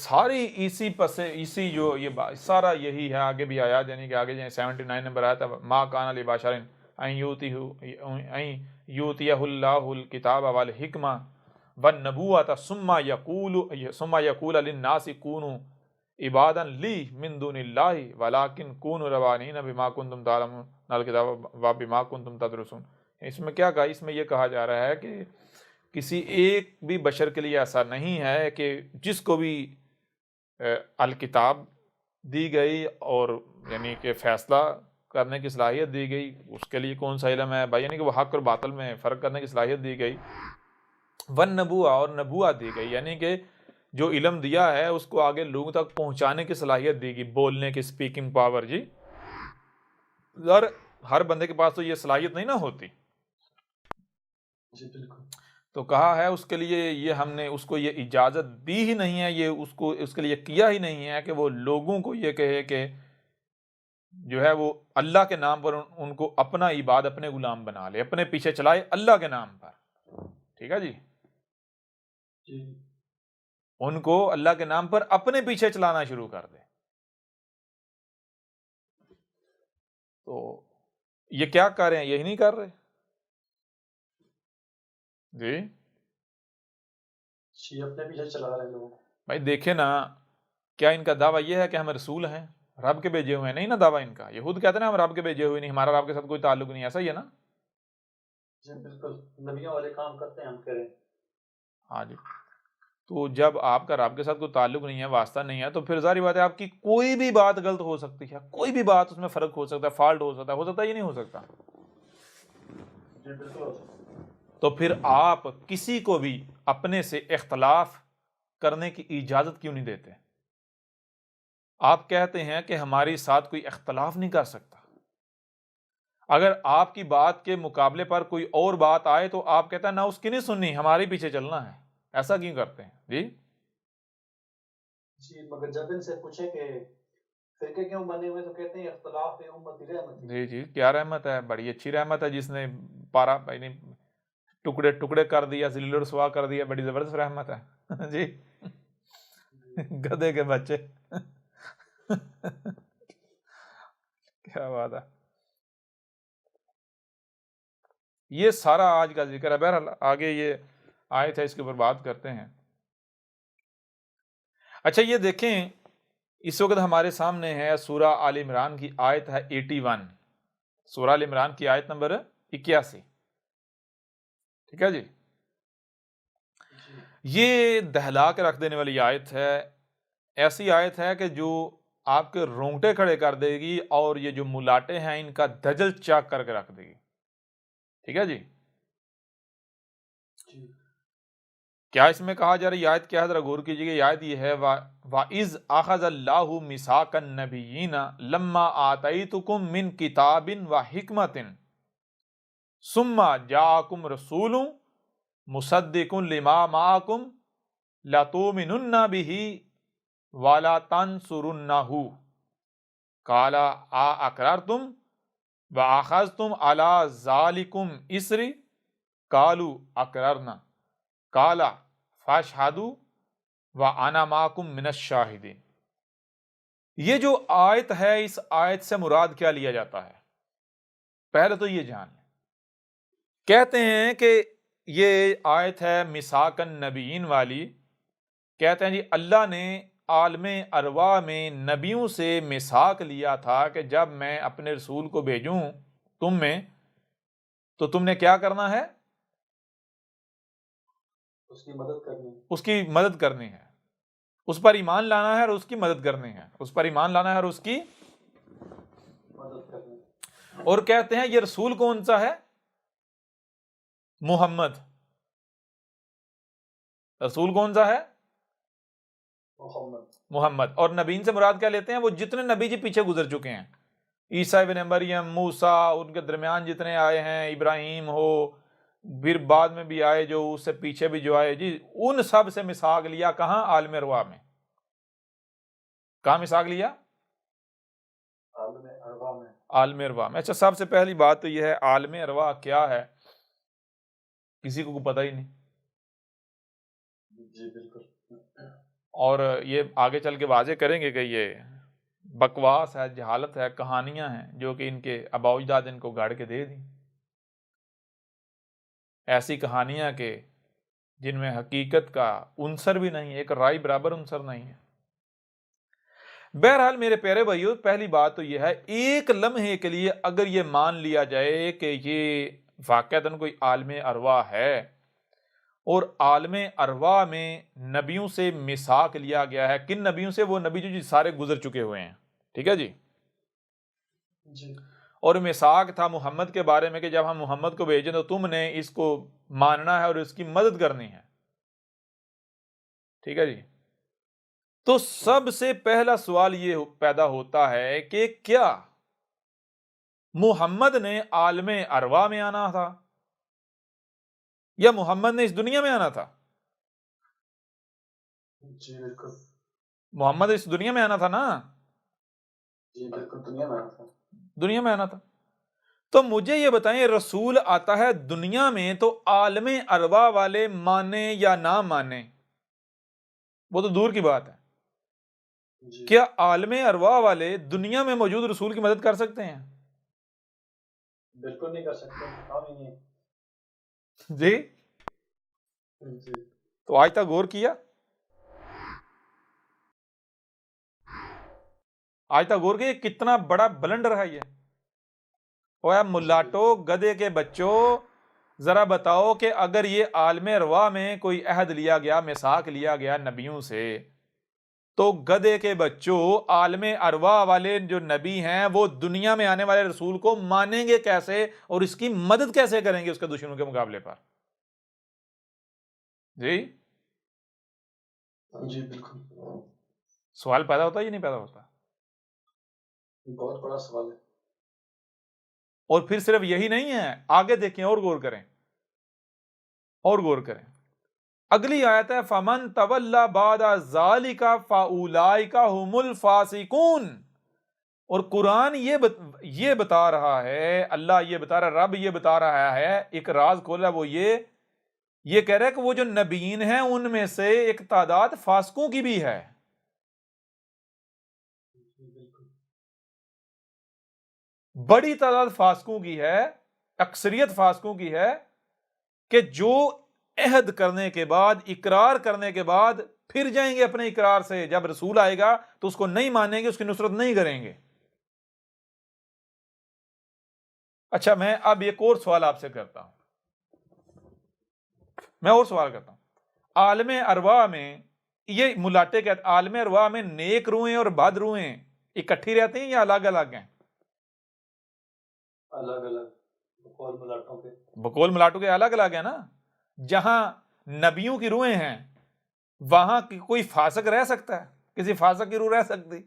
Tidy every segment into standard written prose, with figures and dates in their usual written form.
ساری اسی جو یہ سارا یہی ہے. آگے بھی آیا، یعنی کہ آگے 79 نمبر آیا تھا، ما کان لبشر ان یؤتیہ اللہ الکتاب والحکمہ والنبوۃ ثم یقول للناس کونوا عبادا لی من دون اللہ ولکن کونوا ربانین بما کنتم تعلمون الکتاب وبما کنتم تدرسون. اس میں کیا کہا؟ اس میں یہ کہا جا رہا ہے کہ کسی ایک بھی بشر کے لیے ایسا نہیں ہے کہ جس کو بھی الکتاب دی گئی اور یعنی کہ فیصلہ کرنے کی صلاحیت دی گئی، اس کے لیے کون سا علم ہے بھائی، یعنی کہ وہ حق اور باطل میں فرق کرنے کی صلاحیت دی گئی. والنبوہ، اور نبوت دی گئی، یعنی کہ جو علم دیا ہے اس کو آگے لوگوں تک پہنچانے کی صلاحیت دی گئی، بولنے کی سپیکنگ پاور. جی ہر بندے کے پاس تو یہ صلاحیت نہیں نہ ہوتی. جی بالکل. تو کہا ہے اس کے لیے یہ ہم نے اس کو یہ اجازت دی ہی نہیں ہے، یہ اس کے لیے کیا ہی نہیں ہے کہ وہ لوگوں کو یہ کہے کہ جو ہے وہ اللہ کے نام پر ان کو اپنا عباد، اپنے غلام بنا لے، اپنے پیچھے چلائے اللہ کے نام پر. ٹھیک ہے جی، ان کو اللہ کے نام پر اپنے پیچھے چلانا شروع کر دے. تو یہ کیا کر رہے ہیں؟ یہی نہیں کر رہے جی اپنے پیچھے چلا رہے لوگ. بھائی دیکھیں نا، کیا ان کا دعویٰ یہ ہے کہ ہم رسول ہیں، رب کے بھیجے ہوئے ہیں؟ نہیں نا دعویٰ ان کا. یہود کہتے ہیں نا ہم رب کے بھیجے ہوئے نہیں، ہمارا رب کے ساتھ کوئی تعلق نہیں. ایسا ہی ہے نا؟ جی بالکل، نبیوں والے کام کرتے ہیں ہم کریں. ہاں جی. تو جب آپ کا رب کے ساتھ کوئی تعلق نہیں ہے، واسطہ نہیں ہے، تو پھر ظاہر بات ہے آپ کی کوئی بھی بات غلط ہو سکتی ہے، کوئی بھی بات اس میں فرق ہو سکتا ہے، فالٹ ہو سکتا ہے یہ نہیں ہو سکتا. جی بالکل. تو پھر آپ کسی کو بھی اپنے سے اختلاف کرنے کی اجازت کیوں نہیں دیتے؟ آپ کہتے ہیں کہ ہماری ساتھ کوئی اختلاف نہیں کر سکتا. اگر آپ کی بات کے مقابلے پر کوئی اور بات آئے تو آپ کہتے ہیں نہ اس کی نہیں سننی، ہمارے پیچھے چلنا ہے. ایسا کیوں کرتے ہیں جی مگر جب ان سے پوچھے کہ فرقے کیوں بنے ہوئے تو کہتے ہیں اختلاف امت رحمت. جی کیا رحمت ہے؟ بڑی اچھی رحمت ہے، جس نے پارا ٹکڑے ٹکڑے کر دیا، ذلیل و رسوا کر دیا، بڑی زبردست رحمت ہے. جی گدھے کے بچے. کیا بات ہے. یہ سارا آج کا ذکر ہے. بہرحال آگے یہ آیت ہے، اس کے اوپر بات کرتے ہیں. اچھا یہ دیکھیں، اس وقت ہمارے سامنے ہے سورہ آل عمران کی آیت ہے 81. سورہ آل عمران کی آیت نمبر 81. ٹھیک ہے جی. یہ دہلا کے رکھ دینے والی آیت ہے. ایسی آیت ہے کہ جو آپ کے رونگٹے کھڑے کر دے گی، اور یہ جو ملاٹے ہیں ان کا دجل چاک کر کے رکھ دے گی. ٹھیک ہے جی. کیا اس میں کہا جا رہا ہے؟ آیت کیا ہے ذرا غور کیجیے گا. آیت یہ ہے وَإِذْ أَخَذَ اللَّهُ مِيثَاقَ النَّبِيِّينَ لَمَّا آتَيْتُكُم مِّن كِتَابٍ وَحِكْمَةٍ ثُمَّ جَاءَكُمْ رَسُولٌ مُصَدِّقٌ لِمَا مَعَكُمْ لَتُؤْمِنُنَّ بِهِ وَلَتَنصُرُنَّهُ قَالَ أَأَقْرَرْتُمْ وَأَخَذْتُمْ عَلَى ذَلِكُمْ إِصْرِي قَالُوا أَقْرَرْنَا قَالَ فَاشْهَدُوا وَأَنَا مَعَكُمْ مِنَ الشَّاهِدِينَ. یہ جو آیت ہے، اس آیت سے مراد کیا لیا جاتا ہے؟ پہلے تو یہ جان لیں. کہتے ہیں کہ یہ آیت ہے میثاق النبیین والی. کہتے ہیں جی اللہ نے عالم ارواح میں نبیوں سے میثاق لیا تھا کہ جب میں اپنے رسول کو بھیجوں تم میں، تو تم نے کیا کرنا ہے؟ اس کی مدد کرنی ہے. اس کی مدد کرنی ہے، اس پر ایمان لانا ہے اور اس کی مدد کرنی ہے. اس پر ایمان لانا ہے اور اس کی مدد کرنی ہے. اور کہتے ہیں یہ رسول کون سا ہے؟ محمد. رسول کون سا ہے؟ محمد. اور نبیین سے مراد کیا لیتے ہیں؟ وہ جتنے نبی جی پیچھے گزر چکے ہیں، عیسیٰ ابن مریم، موسیٰ، ان کے درمیان جتنے آئے ہیں، ابراہیم ہو، پھر بعد میں بھی آئے جو اس سے پیچھے بھی جو آئے، جی ان سب سے میثاق لیا. کہاں؟ عالم ارواح میں. کہاں میثاق لیا؟ عالم ارواح میں. اچھا سب سے پہلی بات تو یہ ہے عالم ارواح کیا ہے؟ کسی کو پتہ ہی نہیں. جی بالکل. اور یہ آگے چل کے واضح کریں گے کہ یہ بکواس ہے، جہالت ہے، کہانیاں ہیں جو کہ ان کے آباء و اجداد ان کو گاڑ کے دے دیں، ایسی کہانیاں کہ جن میں حقیقت کا عنصر بھی نہیں ہے، ایک رائی برابر عنصر نہیں ہے۔ بہرحال میرے پیارے بھائیوں، پہلی بات تو یہ ہے، ایک لمحے کے لیے اگر یہ مان لیا جائے کہ یہ واقعتاً کوئی عالم ارواح ہے اور عالم ارواح میں نبیوں سے میثاق لیا گیا ہے، کن نبیوں سے؟ وہ نبی جو جی سارے گزر چکے ہوئے ہیں، ٹھیک ہے جی۔ جی اور میثاق تھا محمد کے بارے میں کہ جب ہم محمد کو بھیجیں تو تم نے اس کو ماننا ہے اور اس کی مدد کرنی ہے، ٹھیک ہے جی۔ تو سب سے پہلا سوال یہ پیدا ہوتا ہے کہ کیا محمد نے عالم ارواح میں آنا تھا یا محمد نے اس دنیا میں آنا تھا؟ جی بالکل، محمد اس دنیا میں آنا تھا نا، جی بالکل دنیا میں آنا تھا۔ دنیا میں آنا تھا۔ تو مجھے یہ بتائیں، رسول آتا ہے دنیا میں تو عالم ارواح والے مانے یا نہ مانے، وہ تو دور کی بات ہے، جی کیا عالم ارواح والے دنیا میں موجود رسول کی مدد کر سکتے ہیں؟ بالکل نہیں کر سکتے، کام ہی نہیں جی، ہے۔ جی تو آج تک غور کیا؟ آج تک غور کیا کتنا بڑا بلنڈر ہے یہ؟ اوے ملاٹو گدے کے بچوں، ذرا بتاؤ کہ اگر یہ عالم ارواح میں کوئی عہد لیا گیا، میثاق لیا گیا نبیوں سے، تو گدے کے بچوں عالم ارواح والے جو نبی ہیں وہ دنیا میں آنے والے رسول کو مانیں گے کیسے اور اس کی مدد کیسے کریں گے اس کے دشمنوں کے مقابلے پر؟ جی، جی بالکل، سوال پیدا ہوتا ہے یا نہیں پیدا ہوتا؟ بہت بڑا سوال ہے۔ اور پھر صرف یہی نہیں ہے، آگے دیکھیں اور غور کریں، اور غور کریں۔ اگلی آیت ہے فَمَن تَوَلَّى بَعْدَ ذَلِكَ فَأُولَٰئِكَ هُمُ الْفَاسِقُونَ۔ اور قرآن یہ بتا رہا ہے، اللہ یہ بتا رہا، رب یہ بتا رہا ہے، ایک راز کھولا، وہ یہ کہہ رہا ہے کہ وہ جو نبیین ہیں ان میں سے ایک تعداد فاسقوں کی بھی ہے۔ جی بالکل، بڑی تعداد فاسقوں کی ہے، اکثریت فاسقوں کی ہے، کہ جو عہد کرنے کے بعد، اقرار کرنے کے بعد پھر جائیں گے اپنے اقرار سے، جب رسول آئے گا تو اس کو نہیں مانیں گے، اس کی نصرت نہیں کریں گے۔ اچھا، میں اب ایک اور سوال آپ سے کرتا ہوں، میں اور سوال کرتا ہوں، عالم ارواح میں یہ ملاٹے کہتے عالم ارواح میں نیک روحیں اور بد روحیں اکٹھی رہتی ہیں یا الگ الگ ہیں؟ الگ الگ بقول ملاٹوں کے۔ بقول ملاٹو کے الگ الگ ہیں نا۔ جہاں نبیوں کی روحیں ہیں وہاں کوئی فاسق رہ سکتا ہے؟ کسی فاسق کی روح رہ سکتی؟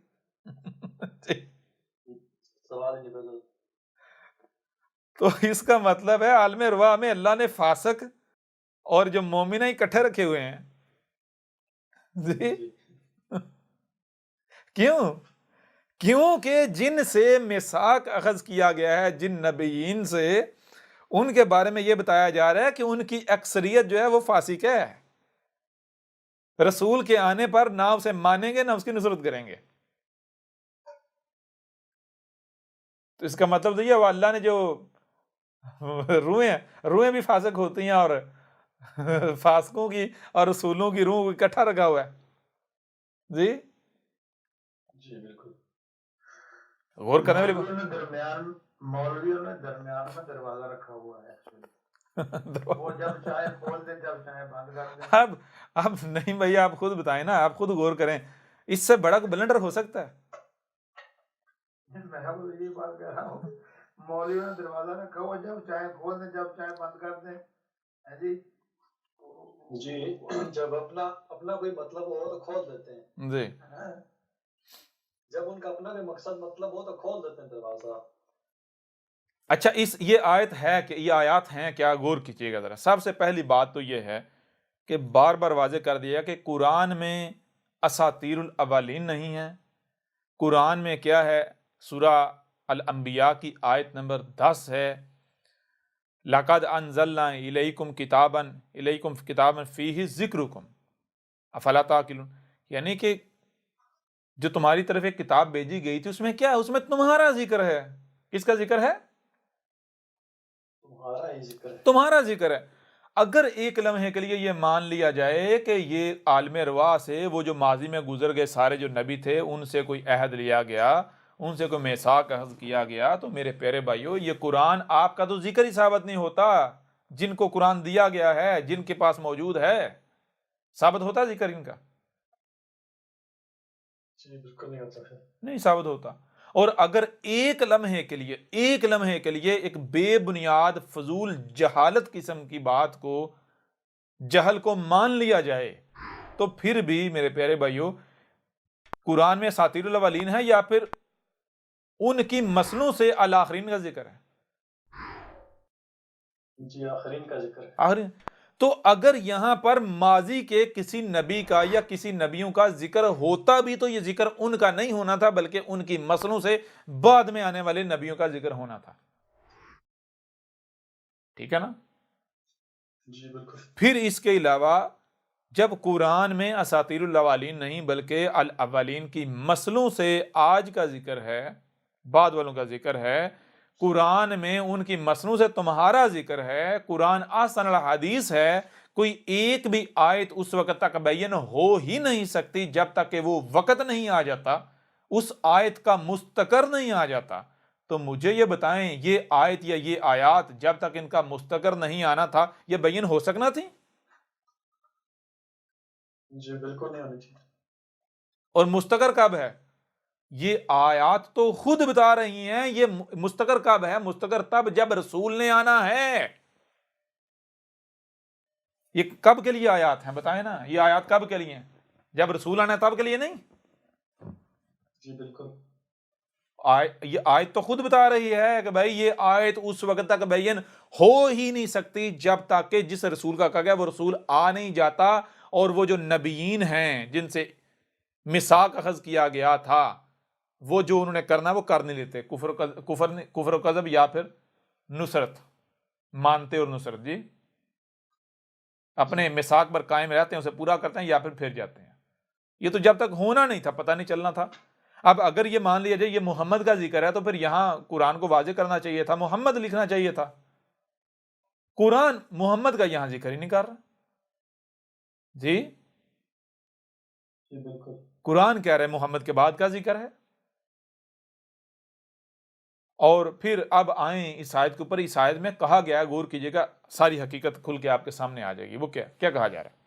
سوال ہی نہیں بدل۔ تو اس کا مطلب ہے عالم ارواح میں اللہ نے فاسق اور جو مومنہ اکٹھے رکھے ہوئے ہیں۔ جی، جی کیونکہ جن سے میثاق اخذ کیا گیا ہے، جن نبیین سے، ان کے بارے میں یہ بتایا جا رہا ہے کہ ان کی اکثریت جو ہے وہ فاسق ہے، رسول کے آنے پر نہ اسے مانیں گے نہ اس کی نصرت کریں گے۔ تو اس کا مطلب تو یہ وہ اللہ نے جو روحیں بھی فاسق ہوتی ہیں اور فاسقوں کی اور رسولوں کی روح کو اکٹھا رکھا ہوا ہے۔ جی، جی بالکل، غور کرنے والی مولویوں نے درمیان میں دروازہ رکھا ہوا ہے، وہ جب چاہے کھول دیں، جب چاہے بند کر دیں۔ اب نہیں بھائی، آپ خود بتائیں نا، آپ خود غور کریں، اس سے بڑا بلنڈر ہو سکتا ہے؟ میں یہ بات کہہ رہا ہوں، مولویوں نے دروازہ رکھا ہوا، جب چاہے کھول دیں، جب چاہے بند کر دیں۔ جی جی، جب اپنا کوئی مطلب ہو تو کھول دیتے ہیں، جی، جب ان کا اپنا کوئی مقصد مطلب ہو تو کھول دیتے ہیں دروازہ۔ اچھا، یہ آیت ہے کہ یہ آیات ہیں کیا؟ غور کیجیے گا ذرا۔ سب سے پہلی بات تو یہ ہے کہ بار بار واضح کر دیا کہ قرآن میں اساطیر الاولین نہیں ہے۔ قرآن میں کیا ہے؟ سورہ الانبیاء کی آیت نمبر 10 ہے، لَقَدْ أَنزَلْنَا إِلَيْكُمْ كِتَابًا فِيهِ ذِكْرُكُمْ أَفَلَا تَعْقِلُونَ، یعنی کہ جو تمہاری طرف ایک کتاب بھیجی گئی تھی اس میں کیا ہے؟ اس میں تمہارا ذکر ہے. کس کا ذکر ہے؟ تمہارا ہی ذکر ہے. تمہارا ذکر ہے. اگر ایک لمحے کے لیے یہ مان لیا جائے کہ یہ عالم ارواح سے وہ جو ماضی میں گزر گئے سارے جو نبی تھے ان سے کوئی عہد لیا گیا، ان سے کوئی میثاق اخذ کیا گیا، تو میرے پیارے بھائیو یہ قرآن آپ کا تو ذکر ہی ثابت نہیں ہوتا. جن کو قرآن دیا گیا ہے، جن کے پاس موجود ہے، ثابت ہوتا ذکر ان کا؟ جی بالکل نہیں ہوتا ہے. نہیں ثابت ہوتا. اور اگر ایک لمحے کے لیے ایک بے بنیاد فضول جہالت قسم کی بات کو، جہل کو مان لیا جائے، تو پھر بھی میرے پیارے بھائیو قرآن میں اساطیر الاولین ہے یا پھر ان کی مسنوں سے الآخرین کا ذکر ہے؟ جی آخرین کا ذکر ہے. آخرین. تو اگر یہاں پر ماضی کے کسی نبی کا یا کسی نبیوں کا ذکر ہوتا بھی تو یہ ذکر ان کا نہیں ہونا تھا، بلکہ ان کی مسنوں سے بعد میں آنے والے نبیوں کا ذکر ہونا تھا. ٹھیک ہے نا؟ جی بالکل. پھر اس کے علاوہ جب قرآن میں اساطیر الاولین نہیں بلکہ الاولین کی مسلوں سے آج کا ذکر ہے، بعد والوں کا ذکر ہے، قرآن میں ان کی مسلوں سے تمہارا ذکر ہے، قرآن احسن الحدیث ہے، کوئی ایک بھی آیت اس وقت تک بیان ہو ہی نہیں سکتی جب تک کہ وہ وقت نہیں آ جاتا، اس آیت کا مستقر نہیں آ جاتا. تو مجھے یہ بتائیں یہ آیت یا یہ آیات جب تک ان کا مستقر نہیں آنا تھا یہ بیان ہو سکنا تھی؟ جی بالکل نہیں ہونی چاہیے. اور مستقر کب ہے؟ یہ آیات تو خود بتا رہی ہیں یہ مستقر کب ہے. مستقر تب جب رسول نے آنا ہے. یہ کب کے لیے آیات ہیں بتائیں نا، یہ آیات کب کے لیے ہیں؟ جب رسول آنا ہے تب کے لیے نہیں. جی بالکل. یہ آیت تو خود بتا رہی ہے کہ بھائی یہ آیت اس وقت تک بیان ہو ہی نہیں سکتی جب تک کہ جس رسول کا کہا گیا وہ رسول آ نہیں جاتا، اور وہ جو نبیین ہیں جن سے میثاق اخذ کیا گیا تھا وہ جو انہوں نے کرنا وہ کر نہیں لیتے. کفر و کذب یا پھر نصرت، مانتے اور نصرت. جی اپنے میثاق پر قائم رہتے ہیں، اسے پورا کرتے ہیں یا پھر جاتے ہیں. یہ تو جب تک ہونا نہیں تھا پتہ نہیں چلنا تھا. اب اگر یہ مان لیا جائے یہ محمد کا ذکر ہے تو پھر یہاں قرآن کو واضح کرنا چاہیے تھا، محمد لکھنا چاہیے تھا. قرآن محمد کا یہاں ذکر ہی نہیں کر رہا. جی جی بالکل. قرآن کہہ رہے محمد کے بعد کا ذکر ہے. اور پھر اب آئیں اس آیت کے اوپر. اس آیت میں کہا گیا ہے، غور کیجئے گا، ساری حقیقت کھل کے آپ کے سامنے آ جائے گی. وہ کیا کہا جا رہا ہے؟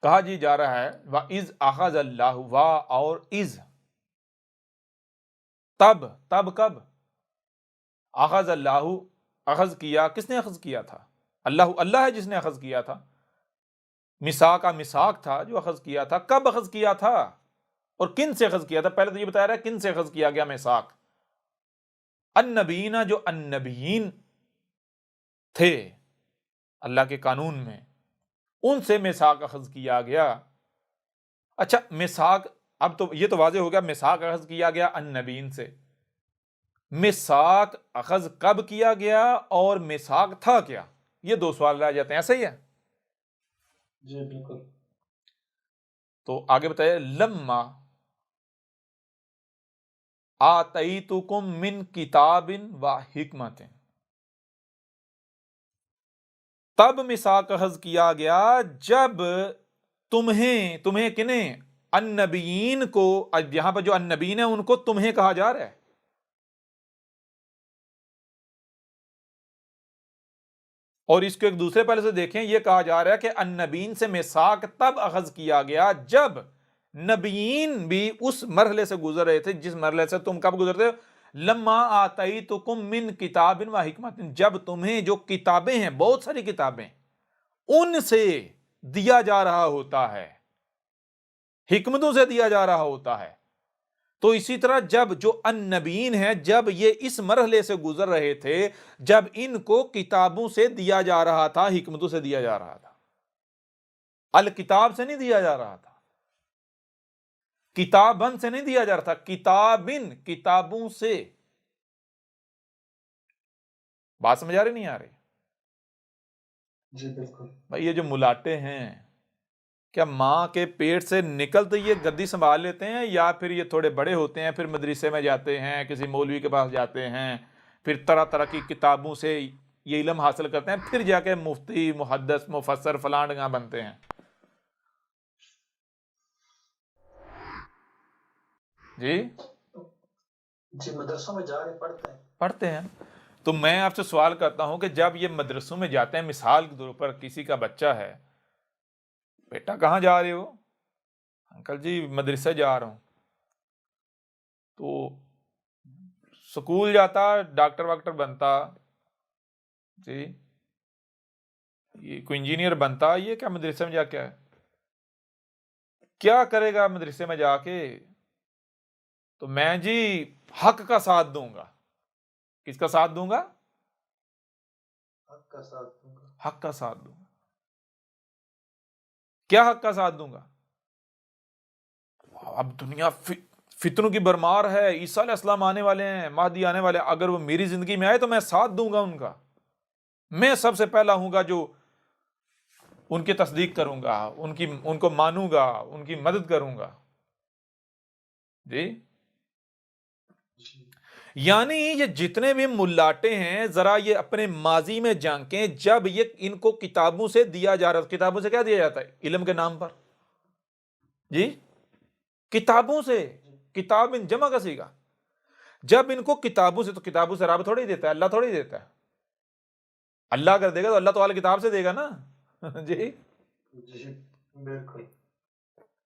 کہا جی جا رہا ہے وَإِذْ أَخَذَ اللَّهُ، وا اور از، تب کب؟ اخذ اللہ، اخذ کیا، کس نے اخذ کیا تھا؟ اللہ ہے جس نے اخذ کیا تھا. میثاق کا میثاق تھا جو اخذ کیا تھا. کب اخذ کیا تھا اور کن سے اخذ کیا تھا؟ پہلے تو یہ بتایا رہا ہے کن سے اخذ کیا گیا میثاق. النبیین، جو النبیین تھے اللہ کے قانون میں، ان سے میثاق اخذ کیا گیا. اچھا میثاق، اب تو یہ تو واضح ہو گیا میثاق اخذ کیا گیا النبیین سے. میثاق اخذ کب کیا گیا اور میثاق تھا کیا؟ یہ دو سوال رہ جاتے ہیں. صحیح ہے؟ جی بالکل. تو آگے بتائیے لما آتیتکم من کتاب و حکمت، تب میثاق اخذ کیا گیا جب تمہیں کنہیں؟ النبیین کو. یہاں پر جو النبیین ہیں ان کو تمہیں کہا جا رہا ہے. اور اس کو ایک دوسرے پہلے سے دیکھیں، یہ کہا جا رہا ہے کہ النبیین سے میثاق تب اخذ کیا گیا جب نبیین بھی اس مرحلے سے گزر رہے تھے جس مرحلے سے تم کب گزرتے ہو. لما آتیتکم من کتاب و حکمت، جب تمہیں جو کتابیں ہیں، بہت ساری کتابیں، ان سے دیا جا رہا ہوتا ہے، حکمتوں سے دیا جا رہا ہوتا ہے. تو اسی طرح جب جو النبیین ہیں جب یہ اس مرحلے سے گزر رہے تھے جب ان کو کتابوں سے دیا جا رہا تھا، حکمتوں سے دیا جا رہا تھا، الکتاب سے نہیں دیا جا رہا تھا، کتابن سے نہیں دیا جا رہا تھا، کتابن، کتابوں سے. بات سمجھ آ رہی نہیں آ رہی؟ جی بالکل. بھائی یہ جو ملاٹے ہیں کیا ماں کے پیٹ سے نکلتے یہ گدی سنبھال لیتے ہیں، یا پھر یہ تھوڑے بڑے ہوتے ہیں، پھر مدرسے میں جاتے ہیں، کسی مولوی کے پاس جاتے ہیں، پھر طرح طرح کی کتابوں سے یہ علم حاصل کرتے ہیں، پھر جا کے مفتی، محدث، مفسر فلان بنتے ہیں؟ جی جی مدرسوں میں جا کے پڑھتے ہیں۔ تو میں آپ سے سوال کرتا ہوں کہ جب یہ مدرسوں میں جاتے ہیں، مثال کے طور پر کسی کا بچہ ہے، بیٹا کہاں جا رہے ہو؟ انکل جی مدرسے جا رہا ہوں۔ تو سکول جاتا، ڈاکٹر واکٹر بنتا، جی یہ کوئی انجینئر بنتا، یہ کیا مدرسے میں جا کے ہے؟ کیا کرے گا مدرسے میں جا کے؟ تو میں جی حق کا ساتھ دوں گا۔ کس کا ساتھ دوں گا؟ حق کا ساتھ دوں گا۔ حق کا ساتھ دوں گا۔ کیا حق کا ساتھ دوں گا؟ اب دنیا فتنوں کی برمار ہے، عیسیٰ علیہ السلام آنے والے ہیں، مہدی آنے والے ہیں، اگر وہ میری زندگی میں آئے تو میں ساتھ دوں گا ان کا۔ میں سب سے پہلا ہوں گا جو ان کی تصدیق کروں گا، ان کو مانوں گا، ان کی مدد کروں گا۔ جی یعنی یہ جتنے بھی ملاٹے ہیں، ذرا یہ اپنے ماضی میں جھانکیں، جب یہ ان کو کتابوں سے دیا جا رہا ہے۔ کتابوں سے کیا دیا جاتا ہے؟ علم کے نام پر، جی کتابوں سے، کتاب ان جمع کا سیگا۔ جب ان کو کتابوں سے، تو کتابوں سے رب تھوڑی دیتا ہے، اللہ تھوڑی دیتا ہے۔ اللہ اگر دے گا تو اللہ تو والی کتاب سے دے گا نا۔ جی بالکل۔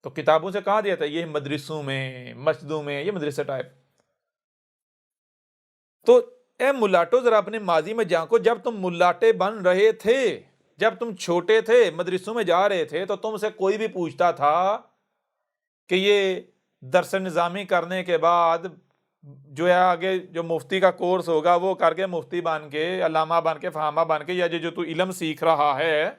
تو کتابوں سے کہاں دیا تھا؟ یہ مدرسوں میں، مسجدوں میں، یہ مدرسہ ٹائپ۔ تو اے ملاٹو ذرا اپنے ماضی میں جھانکو، جب تم ملاٹے بن رہے تھے، جب تم چھوٹے تھے، مدرسوں میں جا رہے تھے، تو تم سے کوئی بھی پوچھتا تھا کہ یہ درس نظامی کرنے کے بعد جو ہے آگے جو مفتی کا کورس ہوگا وہ کر کے مفتی بن کے، علامہ بن کے، فہامہ بن کے، یا جو تو علم سیکھ رہا ہے،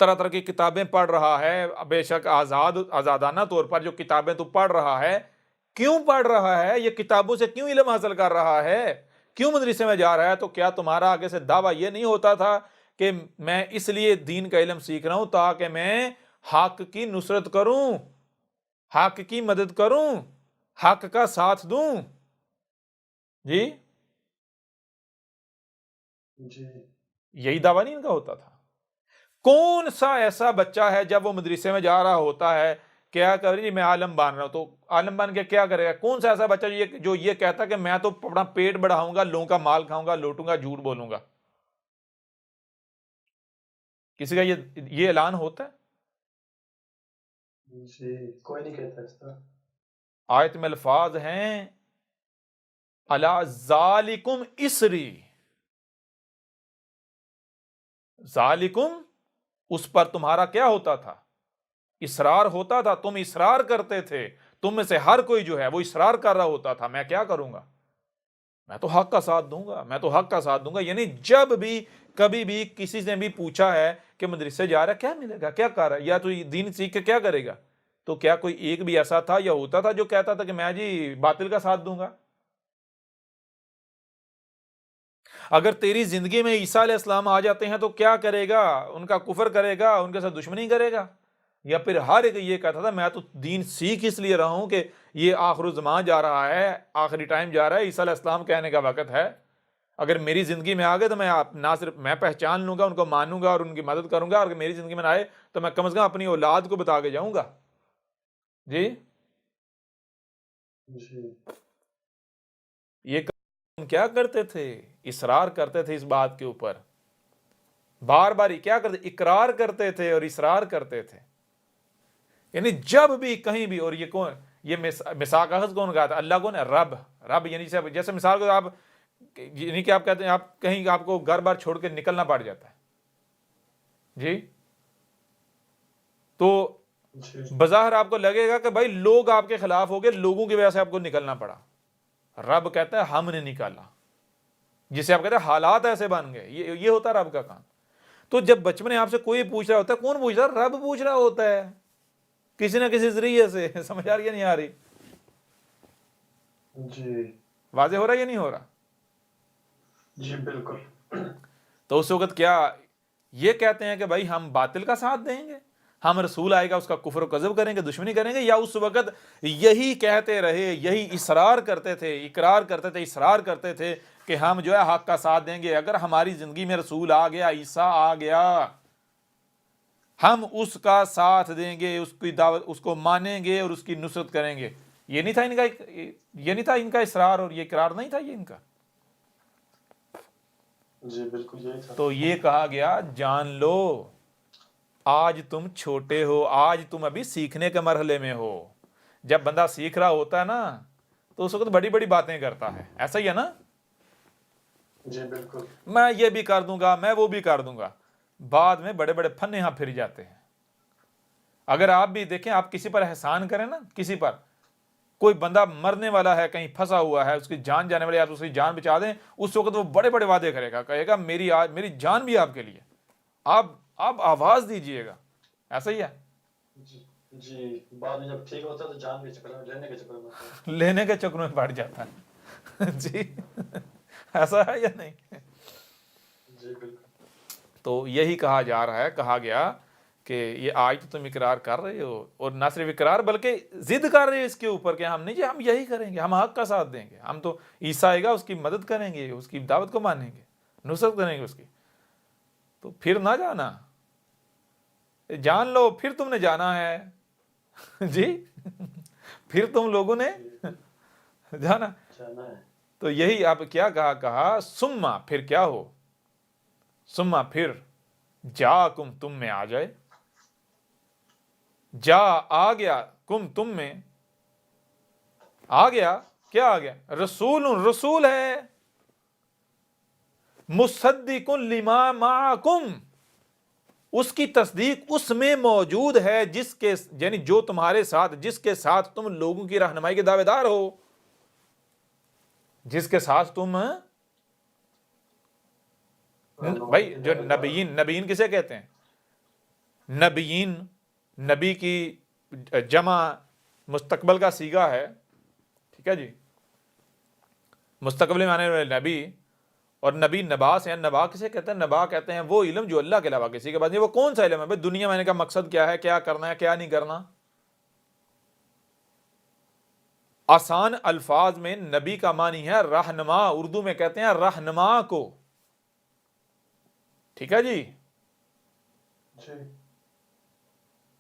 طرح طرح کی کتابیں پڑھ رہا ہے، بے شک آزادانہ طور پر جو کتابیں تو پڑھ رہا ہے، کیوں پڑھ رہا ہے؟ یہ کتابوں سے کیوں علم حاصل کر رہا ہے؟ کیوں مدرسے میں جا رہا ہے؟ تو کیا تمہارا آگے سے دعویٰ یہ نہیں ہوتا تھا کہ میں اس لیے دین کا علم سیکھ رہا ہوں تاکہ میں حق کی نصرت کروں، حق کی مدد کروں، حق کا ساتھ دوں؟ جی یہی دعویٰ نہیں ان کا ہوتا تھا؟ کون سا ایسا بچہ ہے جب وہ مدرسے میں جا رہا ہوتا ہے، کیا کر رہی میں عالم بن رہا ہوں، تو عالم بن کے کیا کرے گا؟ کون سا ایسا بچہ جو یہ کہتا کہ میں تو اپنا پیٹ بڑھاؤں گا، لوگوں کا مال کھاؤں گا، لوٹوں گا، جھوٹ بولوں گا؟ کسی کا یہ اعلان ہوتا ہے؟ کوئی نہیں کہتا اس طرح۔ آیت میں الفاظ ہیں الا ذالکم اسری، ذالکم اس پر تمہارا کیا ہوتا تھا؟ اصرار ہوتا تھا، تم اصرار کرتے تھے، تم میں سے ہر کوئی جو ہے وہ اصرار کر رہا ہوتا تھا میں کیا کروں گا؟ میں تو حق کا ساتھ دوں گا، میں تو حق کا ساتھ دوں گا۔ یعنی جب بھی کبھی بھی کسی نے بھی پوچھا ہے کہ مدرسے جا رہا ہے، کیا ملے گا، کیا کر رہا ہے، یا تو دین سیکھ کے کیا کرے گا، تو کیا کوئی ایک بھی ایسا تھا یا ہوتا تھا جو کہتا تھا کہ میں جی باطل کا ساتھ دوں گا؟ اگر تیری زندگی میں عیسیٰ علیہ السلام آ جاتے ہیں تو کیا کرے گا؟ ان کا کفر کرے گا، ان کے ساتھ دشمنی کرے گا؟ یا پھر ہر ایک یہ کہتا تھا میں تو دین سیکھ اس لیے رہا ہوں کہ یہ آخر الزمان جا رہا ہے، آخری ٹائم جا رہا ہے، عیسیٰ علیہ السلام کہنے کا وقت ہے، اگر میری زندگی میں آ گئے تو میں نہ صرف میں پہچان لوں گا، ان کو مانوں گا اور ان کی مدد کروں گا، اور اگر میری زندگی میں آئے تو میں کم از کم اپنی اولاد کو بتا کے جاؤں گا۔ جی یہ کیا کرتے تھے؟ اصرار کرتے تھے اس بات کے اوپر، بار بار کیا کرتے؟ اقرار کرتے تھے اور اصرار کرتے تھے۔ یعنی جب بھی کہیں بھی، اور یہ کون، یہ میثاق اخذ کون کہا تھا؟ اللہ کون ہے؟ رب یعنی جیسے مثال کو آپ یعنی کہ آپ کہتے ہیں آپ کہیں آپ کو گھر بار چھوڑ کے نکلنا پڑ جاتا ہے، جی تو بظاہر آپ کو لگے گا کہ بھائی لوگ آپ کے خلاف ہو گئے، لوگوں کی وجہ سے آپ کو نکلنا پڑا۔ رب کہتا ہے ہم نے نکالا، جسے آپ کہتے ہیں حالات ایسے بن گئے، یہ ہوتا ہے رب کا کام۔ تو جب بچپن آپ سے کوئی پوچھ رہا ہوتا ہے، کون پوچھ رہا ہے؟ رب پوچھ رہا ہوتا ہے کسی نہ کسی ذریعے سے۔ سمجھ آ رہی ہے نہیں آ رہی؟ جی واضح ہو رہا ہے یا نہیں ہو رہا؟ جی بالکل۔ تو اس وقت کیا یہ کہتے ہیں کہ بھائی ہم باطل کا ساتھ دیں گے؟ ہم رسول آئے گا اس کا کفر و کذب کریں گے, دشمنی کریں گے, یا اس وقت یہی کہتے رہے, یہی اصرار کرتے تھے, اقرار کرتے تھے, اصرار کرتے تھے کہ ہم جو ہے حق کا ساتھ دیں گے, اگر ہماری زندگی میں رسول آ گیا, عیسیٰ آ گیا, ہم اس کا ساتھ دیں گے, اس کی دعوت, اس کو مانیں گے اور اس کی نصرت کریں گے. یہ نہیں تھا ان کا, یہ نہیں تھا ان کا اصرار, اور یہ اقرار نہیں تھا یہ ان کا. جی بالکل یہی تھا. تو یہ کہا گیا جان لو آج تم چھوٹے ہو, آج تم ابھی سیکھنے کے مرحلے میں ہو. جب بندہ سیکھ رہا ہوتا ہے نا تو اس وقت بڑی بڑی باتیں کرتا ہے, ایسا ہی ہے نا. جی بالکل. میں یہ بھی کر دوں گا, میں وہ بھی کر دوں گا, بعد میں بڑے بڑے پھنے یہاں پھر جاتے ہیں. اگر آپ بھی دیکھیں, آپ کسی پر احسان کریں نا, کسی پر کوئی بندہ مرنے والا ہے, کہیں پھنسا ہوا ہے, اس کی جان جانے والی, آپ اس کی جان بچا دیں, اس وقت وہ بڑے بڑے وعدے کرے گا, کہے گا میری جان بھی آپ کے لیے, آپ آواز دیجئے گا. ایسا ہی ہے. جی بعد میں جب ٹھیک ہوتا ہے تو جان کے چکر میں, لینے کے چکر میں پڑ جاتا ہے. جی ایسا ہے یا نہیں؟ جی بالکل. تو یہی کہا جا رہا ہے, کہا گیا کہ یہ آج تو تم اقرار کر رہے ہو, اور نہ صرف اقرار بلکہ ضد کر رہے ہو اس کے اوپر کہ ہم نہیں جی, ہم یہی کریں گے, ہم حق کا ساتھ دیں گے, ہم تو عیسیٰ آئے گا اس کی مدد کریں گے, اس کی دعوت کو مانیں گے, نصرت کریں گے اس کی. تو پھر نہ جانا, جان لو پھر تم نے جانا ہے. جی پھر تم لوگوں نے جانا. تو یہی آپ کیا کہا سما, پھر کیا ہو, سما پھر جاکم تم میں آ جائے, جا آ گیا, کم تم میں آ گیا, کیا آ گیا, رسول ہے, مصدق لما معکم, اس کی تصدیق اس میں موجود ہے جس کے, یعنی جو تمہارے ساتھ, جس کے ساتھ تم لوگوں کی رہنمائی کے دعوے دار ہو, جس کے ساتھ تم, بھائی جو نبیین کسے کہتے ہیں؟ نبیین, نبی کی جمع مستقبل کا صیغہ ہے, ٹھیک ہے جی, مستقبل میں آنے والے نبی. اور نبی نبا سے, نبا کسے کہتے ہیں؟ نبا کہتے ہیں وہ علم جو اللہ کے علاوہ کسی کے پاس نہیں. وہ کون سا علم ہے بھائی؟ دنیا میں آنے کا مقصد کیا ہے, کیا کرنا ہے, کیا نہیں کرنا. آسان الفاظ میں نبی کا معنی ہے رہنما, اردو میں کہتے ہیں رہنما کو, ٹھیک ہے جی.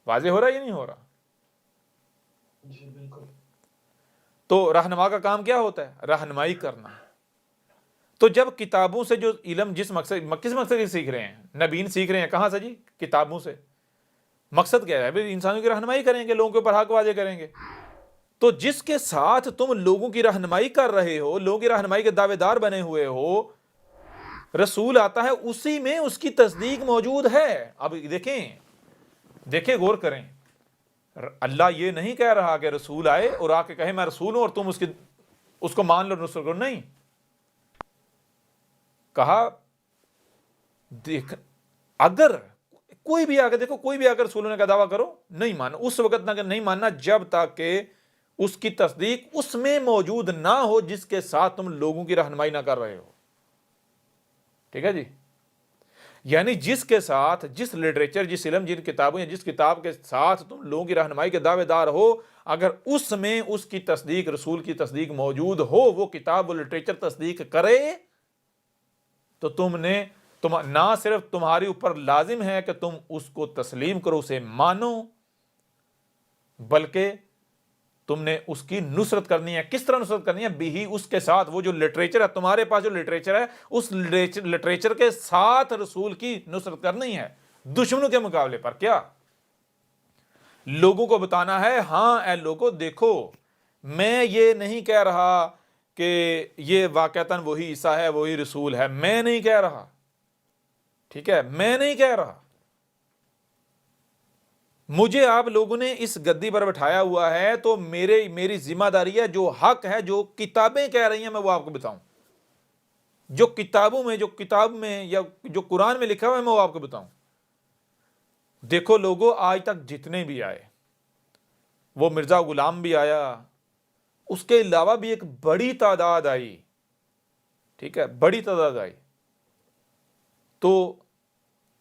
واضح ہو رہا ہے یا نہیں ہو رہا؟ جی بالکل. تو رہنما کا کام کیا ہوتا ہے؟ رہنمائی کرنا. تو جب کتابوں سے جو علم, کس مقصد سے سیکھ رہے ہیں, نبیین سیکھ رہے ہیں کہاں سے جی؟ کتابوں سے. مقصد کیا ہے؟ انسانوں کی رہنمائی کریں گے, لوگوں کے اوپر حق واضح کریں گے. تو جس کے ساتھ تم لوگوں کی رہنمائی کر رہے ہو, لوگوں کی رہنمائی کے دعوے دار بنے ہوئے ہو, رسول آتا ہے, اسی میں اس کی تصدیق موجود ہے. اب دیکھیں غور کریں, اللہ یہ نہیں کہہ رہا کہ رسول آئے اور آ کے کہے میں رسول ہوں اور تم اس کو مان لو, نصرت کرو. نہیں کہا, دیکھ اگر کوئی بھی آگے, دیکھو کوئی بھی آگر رسول ہونے کا دعویٰ کرو, نہیں ماننا. اس وقت تک نہیں ماننا جب تک کہ اس کی تصدیق اس میں موجود نہ ہو جس کے ساتھ تم لوگوں کی رہنمائی نہ کر رہے ہو. ٹھیک ہے جی. یعنی جس کے ساتھ, جس لٹریچر, جس علم, جن کتابوں یا جس کتاب کے ساتھ تم لوگوں کی رہنمائی کے دعوے دار ہو, اگر اس میں اس کی تصدیق, رسول کی تصدیق موجود ہو, وہ کتاب, وہ لٹریچر تصدیق کرے, تو نہ صرف تمہاری اوپر لازم ہے کہ تم اس کو تسلیم کرو, اسے مانو, بلکہ تم نے اس کی نصرت کرنی ہے. کس طرح نصرت کرنی ہے؟ بھی اس کے ساتھ, وہ جو لٹریچر ہے تمہارے پاس, جو لٹریچر ہے, اس لٹریچر کے ساتھ رسول کی نصرت کرنی ہے دشمنوں کے مقابلے پر. کیا لوگوں کو بتانا ہے, ہاں اے لوگوں دیکھو, میں یہ نہیں کہہ رہا کہ یہ واقعتاً وہی عیسیٰ ہے, وہی رسول ہے, میں نہیں کہہ رہا, ٹھیک ہے, میں نہیں کہہ رہا. مجھے آپ لوگوں نے اس گدی پر بٹھایا ہوا ہے, تو میری ذمہ داری ہے, جو حق ہے, جو کتابیں کہہ رہی ہیں, میں وہ آپ کو بتاؤں. جو کتاب میں یا جو قرآن میں لکھا ہوا ہے, میں وہ آپ کو بتاؤں. دیکھو لوگوں, آج تک جتنے بھی آئے, وہ مرزا غلام بھی آیا, اس کے علاوہ بھی ایک بڑی تعداد آئی, ٹھیک ہے, بڑی تعداد آئی. تو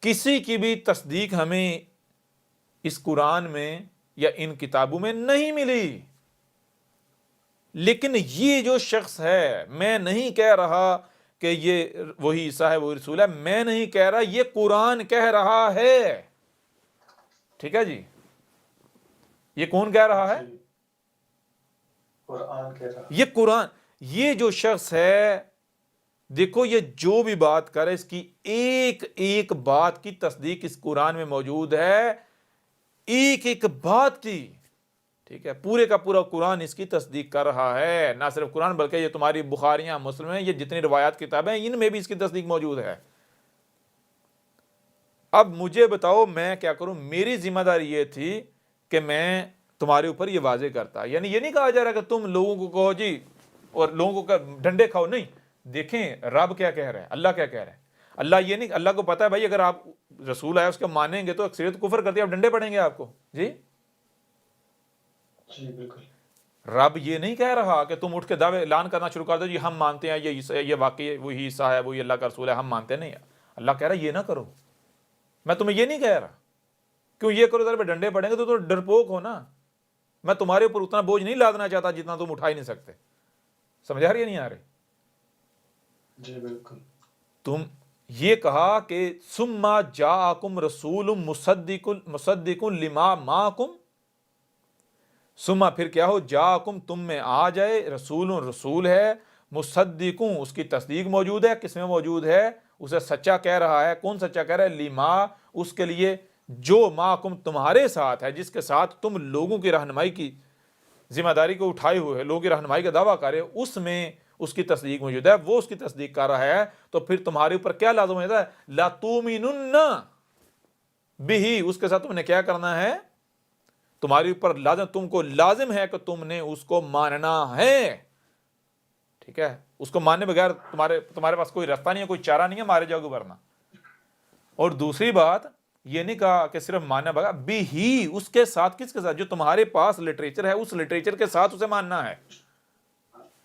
کسی کی بھی تصدیق ہمیں اس قرآن میں یا ان کتابوں میں نہیں ملی۔ لیکن یہ جو شخص ہے، میں نہیں کہہ رہا کہ یہ وہی عیسیٰ ہے، وہی رسول ہے، میں نہیں کہہ رہا، یہ قرآن کہہ رہا ہے۔ ٹھیک ہے جی، یہ کون کہہ رہا ہے؟ قرآن کہہ رہا ہے۔ یہ قرآن، یہ جو شخص ہے، دیکھو یہ جو بھی بات کرے اس کی ایک ایک بات کی تصدیق اس قرآن میں موجود ہے، ایک ایک بات کی۔ ٹھیک ہے، پورے کا پورا قرآن اس کی تصدیق کر رہا ہے۔ نہ صرف قرآن بلکہ یہ تمہاری بخاریاں، مسلم ہیں، یہ جتنی روایات کتابیں ہیں ان میں بھی اس کی تصدیق موجود ہے۔ اب مجھے بتاؤ میں کیا کروں؟ میری ذمہ داری یہ تھی کہ میں تمہارے اوپر یہ واضح کرتا، یعنی یہ نہیں کہا جا رہا کہ تم لوگوں کو کہو جی اور لوگوں کو ڈنڈے کھاؤ، نہیں۔ دیکھیں رب کیا کہہ رہا ہے، اللہ کیا کہہ رہا ہے۔ اللہ یہ نہیں، اللہ کو پتا ہے بھائی اگر آپ رسول آئے اس کو مانیں گے تو اکثریت کفر کرتی ہے، آپ ڈنڈے پڑیں گے آپ کو۔ جی جی بالکل۔ رب یہ نہیں کہہ رہا کہ تم اٹھ کے دعوے اعلان کرنا شروع کر دو جی ہم مانتے ہیں یہ واقعی وہی عیسیٰ ہے، وہی اللہ کا رسول ہے، ہم مانتے ہیں۔ نہیں، اللہ کہہ رہا ہے یہ نہ کرو، میں تمہیں یہ نہیں کہہ رہا۔ کیوں یہ کرو ذرا ڈنڈے پڑیں گے تو تم ڈرپوک ہو نا، میں تمہارے اوپر اتنا بوجھ نہیں لادنا چاہتا جتنا تم اٹھا ہی نہیں سکتے۔ سمجھا رہی ہے نہیں آ رہی؟ جی بالکل۔ تم یہ کہا کہ ثم جاءکم رسول مصدق لما معکم، ثم پھر کیا ہو، جاءکم تم میں آ جائے، رسول ہے، مصدق اس کی تصدیق موجود ہے، کس میں موجود ہے؟ اسے سچا کہہ رہا ہے۔ کون سچا کہہ رہا ہے؟ لما، اس کے لیے جو معکم تمہارے ساتھ ہے، جس کے ساتھ تم لوگوں کی رہنمائی کی ذمہ داری کو اٹھائے ہوئے، لوگوں کی رہنمائی کا دعویٰ کر رہے ہو، اس میں اس کی تصدیق موجود ہے، وہ اس کی تصدیق کر رہا ہے۔ تو پھر تمہارے اوپر کیا لازم ہوتا ہے؟ لَتُؤْمِنُنَّ بِهِ، اس کے ساتھ تم نے کیا کرنا ہے؟ تمہارے اوپر لازم، تم کو لازم ہے کہ تم نے اس کو ماننا ہے۔ ٹھیک ہے، اس کو ماننے بغیر تمہارے پاس کوئی راستہ نہیں ہے، کوئی چارہ نہیں ہے، مارے جاؤ گے ورنہ۔ اور دوسری بات یہ نہیں کہا کہ صرف ماننا بغیر، بھی ہی اس کے ساتھ، کس کے ساتھ؟ جو تمہارے پاس لٹریچر ہے اس لٹریچر کے ساتھ اسے ماننا ہے۔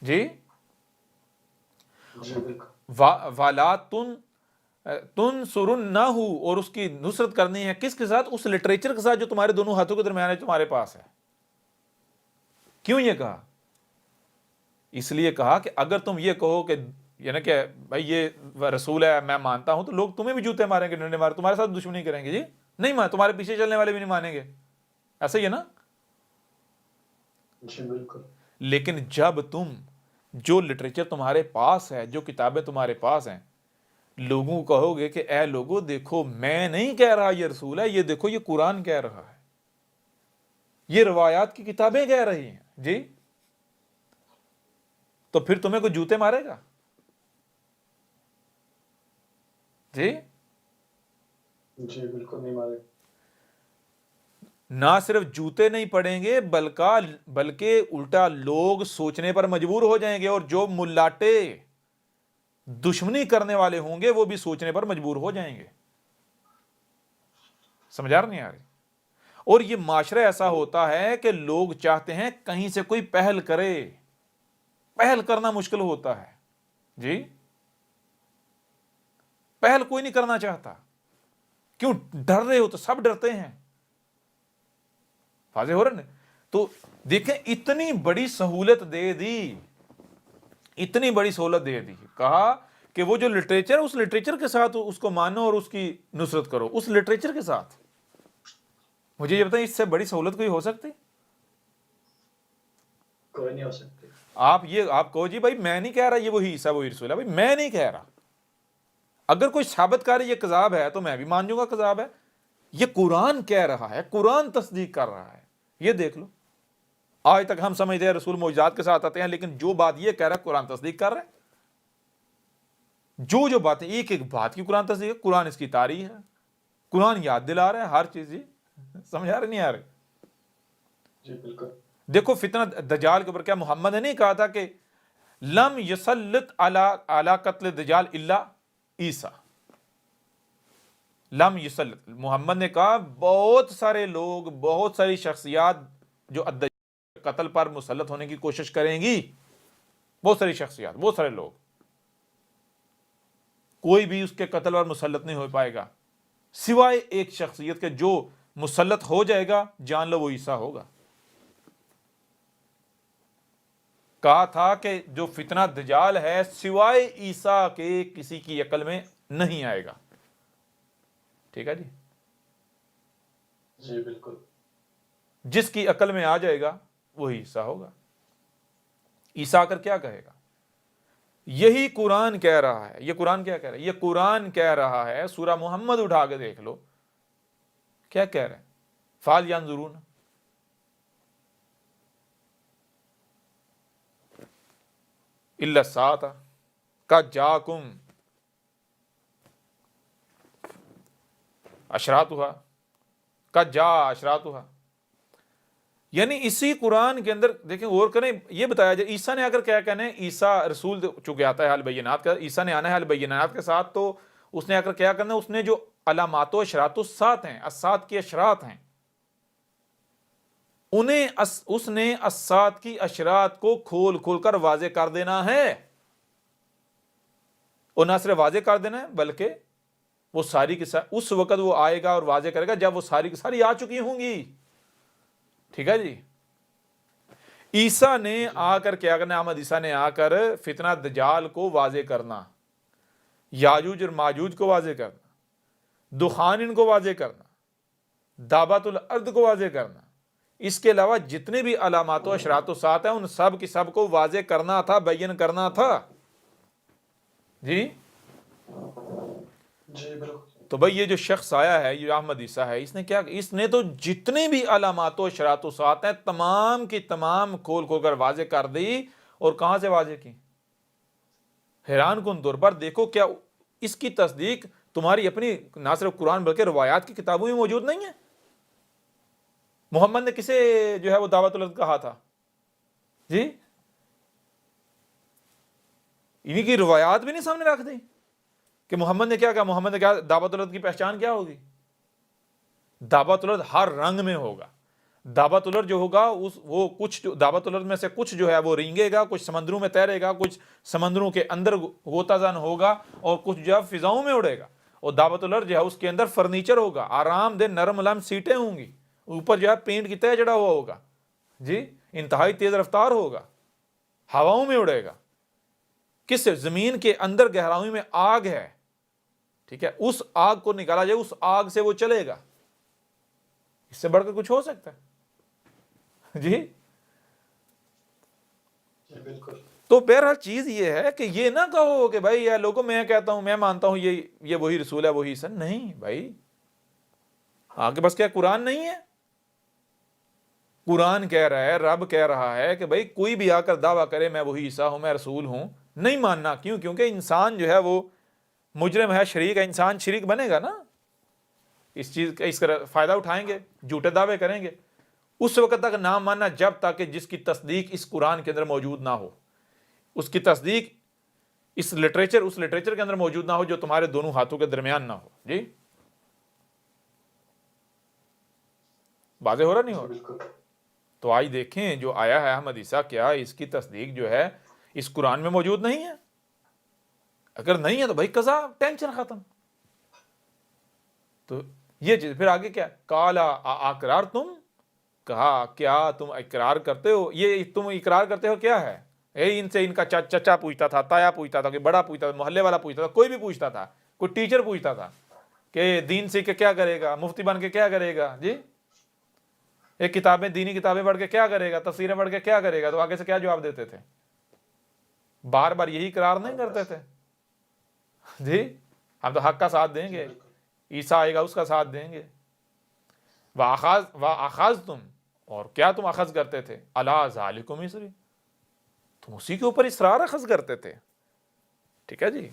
جی جی بالکل۔ وَلَا تُنْصُرُنَّهُ، اور اس کی نصرت کرنی ہے کس کے ساتھ؟ اس لٹریچر کے ساتھ جو تمہارے دونوں ہاتھوں کے درمیان ہے، تمہارے پاس ہے۔ کیوں یہ کہا؟ اس لیے کہا کہ اگر تم یہ کہو کہ یعنی کہ بھائی یہ رسول ہے میں مانتا ہوں، تو لوگ تمہیں بھی جوتے ماریں گے، ڈنڈے ماریں، تمہارے ساتھ دشمنی کریں گے۔ جی نہیں مان، تمہارے پیچھے چلنے والے بھی نہیں مانیں گے، ایسا ہی ہے نا؟ جی بالکل۔ لیکن جب تم جو لٹریچر تمہارے پاس ہے، جو کتابیں تمہارے پاس ہیں، لوگوں کو کہو گے کہ اے لوگوں دیکھو میں نہیں کہہ رہا یہ رسول ہے، یہ دیکھو یہ قرآن کہہ رہا ہے، یہ روایات کی کتابیں کہہ رہی ہیں، جی تو پھر تمہیں کوئی جوتے مارے گا؟ جی جی بالکل نہیں مارے۔ نہ صرف جوتے نہیں پڑیں گے بلکہ الٹا لوگ سوچنے پر مجبور ہو جائیں گے، اور جو ملاٹے دشمنی کرنے والے ہوں گے وہ بھی سوچنے پر مجبور ہو جائیں گے۔ سمجھا نہیں آ رہی؟ اور یہ معاشرہ ایسا ہوتا ہے کہ لوگ چاہتے ہیں کہیں سے کوئی پہل کرے، پہل کرنا مشکل ہوتا ہے۔ جی پہل کوئی نہیں کرنا چاہتا، کیوں؟ ڈر رہے ہو تو سب ڈرتے ہیں، واضح ہو رہا ہے؟ تو دیکھیں اتنی بڑی سہولت دے دی، اتنی بڑی سہولت دے دی، کہا کہ وہ جو لٹریچر اس لٹریچر کے ساتھ اس کو مانو اور اس کی نصرت کرو، اس لٹریچر کے ساتھ۔ مجھے یہ بتائیں اس سے بڑی سہولت کوئی ہو سکتی؟ کوئی نہیں ہو سکتی۔ آپ کہو جی بھائی میں نہیں کہہ رہا یہ وہی عیسیٰ وہی رسول ہے، بھائی میں نہیں کہہ رہا، اگر کوئی ثابت کرے یہ کذاب ہے تو میں بھی مان جاؤں گا کذاب ہے۔ یہ قرآن کہہ رہا ہے، قرآن تصدیق کر رہا ہے، یہ دیکھ لو۔ آج تک ہم سمجھتے ہیں رسول معجزات کے ساتھ آتے ہیں، لیکن جو بات یہ کہہ رہا ہے قرآن تصدیق کر رہا ہے۔ جو باتیں ایک ایک بات کی قرآن تصدیق ہے، قرآن اس کی تاریخ ہے، قرآن یاد دلا رہا ہے ہر چیز۔ جی سمجھا رہے نہیں آ رہے؟ جی بالکل۔ دیکھو فتنہ دجال کے اوپر کیا محمد نے نہیں کہا تھا کہ لم یسلط علی قتل دجال الا عیسیٰ؟ لم یسلط، محمد نے کہا بہت سارے لوگ، بہت ساری شخصیات جو قتل پر مسلط ہونے کی کوشش کریں گی، بہت ساری شخصیات، بہت سارے لوگ، کوئی بھی اس کے قتل پر مسلط نہیں ہو پائے گا سوائے ایک شخصیت کے جو مسلط ہو جائے گا، جان لو وہ عیسیٰ ہوگا۔ کہا تھا کہ جو فتنہ دجال ہے سوائے عیسیٰ کے کسی کی عقل میں نہیں آئے گا۔ ٹھیک ہے جی، جی بالکل، جس کی عقل میں آ جائے گا وہی عیسیٰ ہوگا۔ عیسیٰ آ کر کیا کہے گا؟ یہی قرآن کہہ رہا ہے۔ یہ قرآن کیا کہہ رہا ہے؟ یہ قرآن کہہ رہا ہے، سورہ محمد اٹھا کے دیکھ لو کیا کہہ رہے ہیں، فال ینظرون الا الساعۃ قد جاءکم اشراطھا قد جاء اشراطھا۔ یعنی اسی قرآن کے اندر دیکھیں غور کریں، یہ بتایا جائے عیسیٰ نے اگر کیا کہنا ہے، عیسیٰ رسول چونکہ آتا ہے البینات کا، عیسیٰ نے آنا ہے البینات کے ساتھ، تو اس نے اگر کیا کرنا ہے، اس نے جو علامات و اشراط الساعت ہیں، الساعت کی اشراط ہیں، انہیں اس نے الساعت کی اشراط کو کھول کھول کر واضح کر دینا ہے، اور نہ صرف واضح کر دینا ہے بلکہ وہ ساری کی ساری اس وقت وہ آئے گا اور واضح کرے گا جب وہ ساری کی ساری آ چکی ہوں گی۔ ٹھیک ہے جی، عیسیٰ نے آ کر کیا کرنا، احمد عیسیٰ نے آ کر فتنہ دجال کو واضح کرنا، یاجوج اور ماجوج کو واضح کرنا، دخان ان کو واضح کرنا، دابت الارض کو واضح کرنا، اس کے علاوہ جتنے بھی علامات و اشراط و سات ہیں ان سب کی سب کو واضح کرنا تھا، بیان کرنا تھا۔ جی جی بالکل، تو بھئی یہ جو شخص آیا ہے، یہ احمد عیسیٰ ہے، اس نے کیا، اس نے تو جتنے بھی علامات و اشراط و سات ہیں تمام کی تمام کھول کھول کر واضح کر دی، اور کہاں سے واضح کی؟ حیران کن طور پر دیکھو، کیا اس کی تصدیق تمہاری اپنی نہ صرف قرآن بلکہ روایات کی کتابوں میں موجود نہیں ہے؟ محمد نے کسے جو ہے وہ دعوت الارض کہا تھا؟ جی انہی کی روایات بھی نہیں سامنے رکھ دی کہ محمد نے کیا کہا، محمد نے کہا دعوت الارض کی پہچان کیا ہوگی؟ دعوت الارض ہر رنگ میں ہوگا۔ دعوت الارض جو ہوگا وہ کچھ دعوت الارض میں سے کچھ جو ہے وہ رینگے گا، کچھ سمندروں میں تیرے گا، کچھ سمندروں کے اندر غوطہ زن ہوگا، اور کچھ جو ہے فضاؤں میں اڑے گا۔ اور دعوت الارض جو ہے اس کے اندر فرنیچر ہوگا، آرام دہ نرم لم سیٹیں ہوں گی، اوپر جو ہے پینٹ کی تہ جڑا ہوا ہوگا، جی انتہائی تیز رفتار ہوگا، ہواؤں میں اڑے گا۔ کس زمین کے اندر گہرائی میں آگ ہے، ٹھیک ہے، اس آگ کو نکالا جائے، اس آگ سے وہ چلے گا۔ اس سے بڑھ کر کچھ ہو سکتا ہے؟ جی بالکل، تو بہرحال چیز یہ ہے کہ یہ نہ کہو کہ بھائی یا لوگوں میں کہتا ہوں، میں مانتا ہوں یہ وہی رسول ہے، وہی سن، نہیں بھائی، آگے بس کیا قرآن نہیں ہے؟ قرآن کہہ رہا ہے، رب کہہ رہا ہے کہ بھائی کوئی بھی آ کر دعویٰ کرے میں وہی عیسیٰ ہوں، میں رسول ہوں، نہیں ماننا۔ کیوں؟ کیونکہ انسان جو ہے وہ مجرم ہے، شریک ہے، انسان شریک بنے گا نا، اس چیز کا اس کا فائدہ اٹھائیں گے، جھوٹے دعوے کریں گے۔ اس وقت تک نہ ماننا جب تک کہ جس کی تصدیق اس قرآن کے اندر موجود نہ ہو، اس کی تصدیق اس لٹریچر کے اندر موجود نہ ہو جو تمہارے دونوں ہاتھوں کے درمیان نہ ہو۔ جی واضح ہو رہا نہیں ہو رہا؟ بالکل، تو آج دیکھیں جو آیا ہے احمد عیسیٰ، کیا اس کی تصدیق جو ہے اس قرآن میں موجود نہیں ہے؟ اگر نہیں ہے تو بھائی قضا، ٹینشن ختم۔ تو یہ چیز پھر آگے کیا، کالا اقرار، تم کہا کیا تم اقرار کرتے ہو؟ یہ تم اقرار کرتے ہو کیا ہے؟ ان سے ان کا چچا پوچھتا تھا، تایا پوچھتا تھا، کہ بڑا پوچھتا تھا، محلے والا پوچھتا تھا، کوئی بھی پوچھتا تھا، کوئی ٹیچر پوچھتا تھا کہ دین سیکھ کے کیا کرے گا، مفتی بن کے کیا کرے گا؟ جی ایک کتابیں، دینی کتابیں پڑھ کے کیا کرے گا، تفسیریں پڑھ کے کیا کرے گا؟ تو آگے سے کیا جواب دیتے تھے؟ بار بار یہی اقرار نہیں کرتے تھے؟ جی ہم تو حق کا ساتھ دیں گے، عیسیٰ آئے گا اس کا ساتھ دیں گے۔ وَأَخَذْتُمْ، اور کیا تم اخذ کرتے تھے، عَلَىٰ ذَلِكُمْ مِصْرِ، تم اسی کے اوپر اصرار اخذ کرتے تھے۔ ٹھیک ہے جی،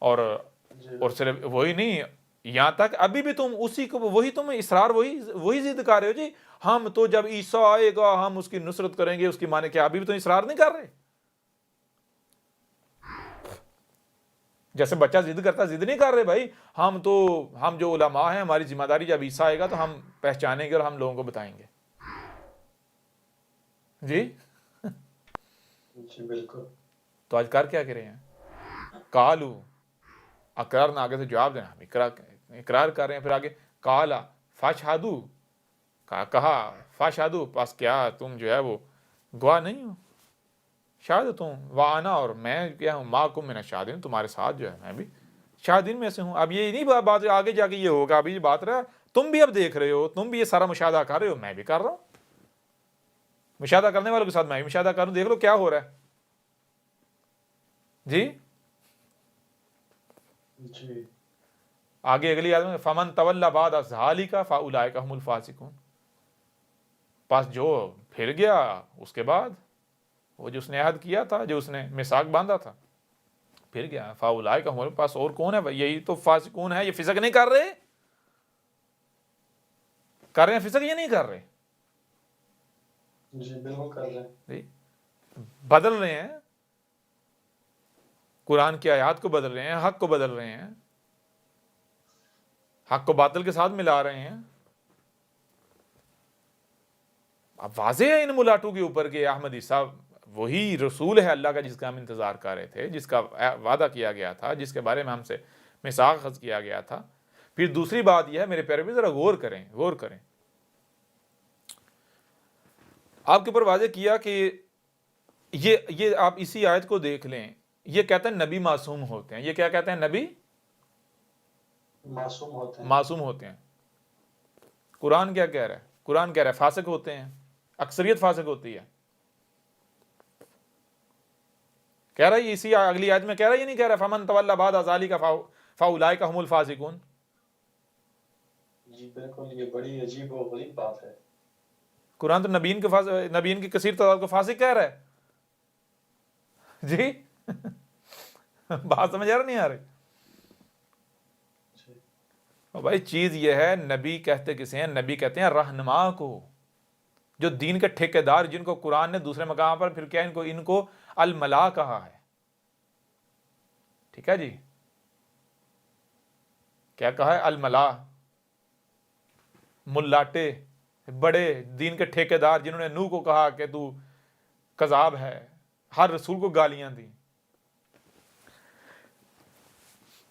اور صرف وہی نہیں، یہاں تک ابھی بھی تم اسی کو وہی تم اصرار وہی ضد کر رہے ہو، جی ہم تو جب عیسیٰ آئے گا ہم اس کی نصرت کریں گے، اس کی مانے کیا ابھی بھی تم اصرار نہیں کر رہے؟ جیسے بچہ ضد کرتا، ضد نہیں کر رہے بھائی، ہم جو علماء ہیں ہماری ذمہ داری، جب عیسیٰ آئے گا تو ہم پہچانیں گے اور ہم لوگوں کو بتائیں گے۔ جی بالکل، تو آج کر کیا کرے ہیں، کالو اقرار نہ، آگے سے جواب دینا، ہم اقرار اقرار کر رہے ہیں. پھر آگے قالا فاشہدو، کہا فاشہدو، پس کیا تم جو ہے وہ گواہ نہیں ہو؟ شاہد ہوں، وانا، اور میں کیا ہوں، معکم من الشاہدین، تمہارے ساتھ جو ہے میں بھی شاہدین میں سے ہوں. اب یہ نہیں بات آگے جا کے یہ ہوگا، ابھی بات رہا تم بھی اب دیکھ رہے ہو، تم بھی یہ سارا مشاہدہ کر رہے ہو، میں بھی کر رہا ہوں. مشاہدہ کرنے والوں کے ساتھ میں بھی مشاہدہ کروں، دیکھ لو کیا ہو رہا ہے. جی آگے اگلی آیت میں فمن تولی بعد ذالک فاولئک هم الفاسقون، پس جو پھر گیا اس کے بعد، وہ جو اس نے عہد کیا تھا، جو اس نے میثاق باندھا تھا، پھر گیا، فاولئک هم، پاس اور کون ہے بھائی؟ یہی تو فاسقون ہے. یہ فسق نہیں کر رہے؟ کر رہے ہیں فسق، یہ نہیں کر رہے؟ جی بالکل کر رہے ہیں. جی بدل رہے ہیں، قرآن کی آیات کو بدل رہے ہیں، حق کو بدل رہے ہیں، حق کو باطل کے ساتھ ملا رہے ہیں. اب واضح ہے ان ملاٹوں کے اوپر کہ احمدی صاحب وہی رسول ہے اللہ کا جس کا ہم انتظار کر رہے تھے، جس کا وعدہ کیا گیا تھا، جس کے بارے میں ہم سے میثاق اخذ کیا گیا تھا. پھر دوسری بات یہ ہے میرے پیارے بھی، ذرا غور کریں. آپ کے اوپر واضح کیا کہ یہ آپ اسی آیت کو دیکھ لیں، یہ کہتے ہیں نبی معصوم ہوتے ہیں. یہ کیا کہتے ہیں؟ نبی معصوم ہوتے ہیں. قرآن کیا کہہ رہا ہے؟ قرآن کہہ رہا ہے فاسق ہوتے ہیں، اکثریت فاسق ہوتی ہے. کہہ رہا ہے اسی اگلی آیت میں کہہ رہا ہے، یہ نہیں کہہ رہا فمن تولی بعد ذالک فاولئک هم الفاسقون. جی بالکل، یہ بڑی عجیب و غریب بات ہے. قرآن تو نبیین کی کثیر تعداد کو فاسق کہہ رہا ہے. جی بات سمجھ آ رہا نہیں آ رہی؟ بھائی چیز یہ ہے، نبی کہتے کسے ہیں؟ نبی کہتے ہیں رہنما کو، جو دین کے ٹھیکیدار، جن کو قرآن نے دوسرے مقام پر پھر کیا ان کو الملا کہا ہے. ٹھیک ہے جی، کیا کہا ہے؟ الملا، ملاٹے، بڑے دین کے ٹھیکیدار، جنہوں نے نوح کو کہا کہ تو کذاب ہے، ہر رسول کو گالیاں دی.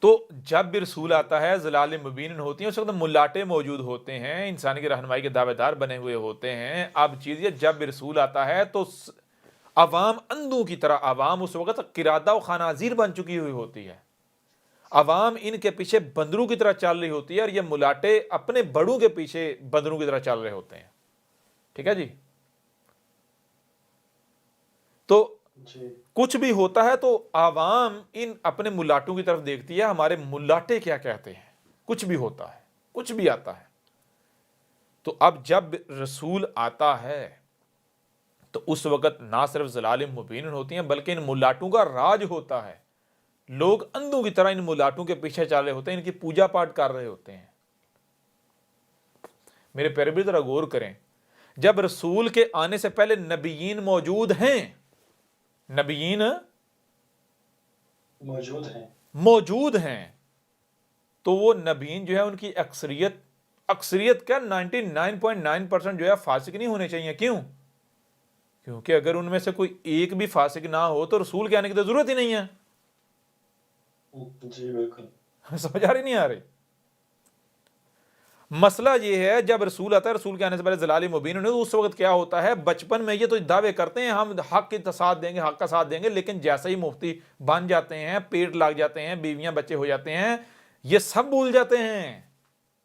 تو جب بھی رسول آتا ہے ضلال مبین ہوتی ہیں، اس وقت ملاٹے موجود ہوتے ہیں، انسانی کی رہنمائی کے دعوے دار بنے ہوئے ہوتے ہیں. اب چیز یہ، جب بھی رسول آتا ہے تو عوام اندھوں کی طرح، عوام اس وقت قرادہ و خنازیر بن چکی ہوئی ہوتی ہے، عوام ان کے پیچھے بندروں کی طرح چل رہی ہوتی ہے، اور یہ ملاٹے اپنے بڑوں کے پیچھے بندروں کی طرح چل رہے ہوتے ہیں. ٹھیک ہے جی. تو کچھ بھی ہوتا ہے تو عوام ان اپنے ملاٹوں کی طرف دیکھتی ہے، ہمارے ملاٹے کیا کہتے ہیں. کچھ بھی ہوتا ہے، کچھ بھی آتا ہے. تو اب جب رسول آتا ہے تو اس وقت نہ صرف ضلال مبین ہوتی ہیں، بلکہ ان ملاٹوں کا راج ہوتا ہے. لوگ اندھوں کی طرح ان ملاٹوں کے پیچھے چل رہے ہوتے ہیں، ان کی پوجا پاٹ کر رہے ہوتے ہیں. میرے پیارے بھی ذرا غور کریں، جب رسول کے آنے سے پہلے نبیین موجود ہیں، نبیین موجود ہیں، تو وہ نبیین جو ہے ان کی اکثریت کیا 99.9% جو ہے فاسق نہیں ہونے چاہیے. کیوں؟ کیونکہ اگر ان میں سے کوئی ایک بھی فاسق نہ ہو تو رسول کے آنے کی تو ضرورت ہی نہیں ہے. جی بالکل، سمجھ آ رہی نہیں آ رہی؟ مسئلہ یہ ہے جب رسول آتا ہے، رسول کے آنے سے پہلے ضلال مبین ہونے، تو اس وقت کیا ہوتا ہے؟ بچپن میں یہ تو دعوے کرتے ہیں ہم حق کے ساتھ دیں گے، حق کا ساتھ دیں گے، لیکن جیسے ہی مفتی بن جاتے ہیں، پیٹ لگ جاتے ہیں، بیویاں بچے ہو جاتے ہیں، یہ سب بھول جاتے ہیں،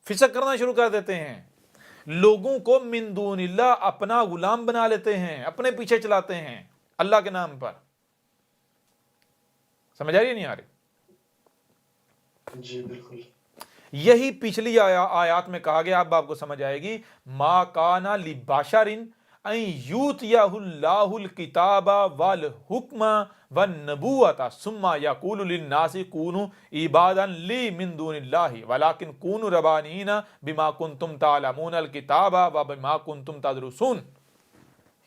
فسق کرنا شروع کر دیتے ہیں، لوگوں کو من دون اللہ اپنا غلام بنا لیتے ہیں، اپنے پیچھے چلاتے ہیں اللہ کے نام پر. سمجھ آ رہی ہے نہیں آ رہی؟ جی بالکل. یہی پچھلی آیات میں کہا گیا، اب آپ کو سمجھ آئے گی. ما کان لبشر ان یؤتیہ اللہ الکتاب والحکم والنبوۃ ثم یقول للناس کونوا عبادا لی من دون اللہ ولکن کونوا ربانین بما کنتم تعلمون الکتاب وبما کنتم تدرسون.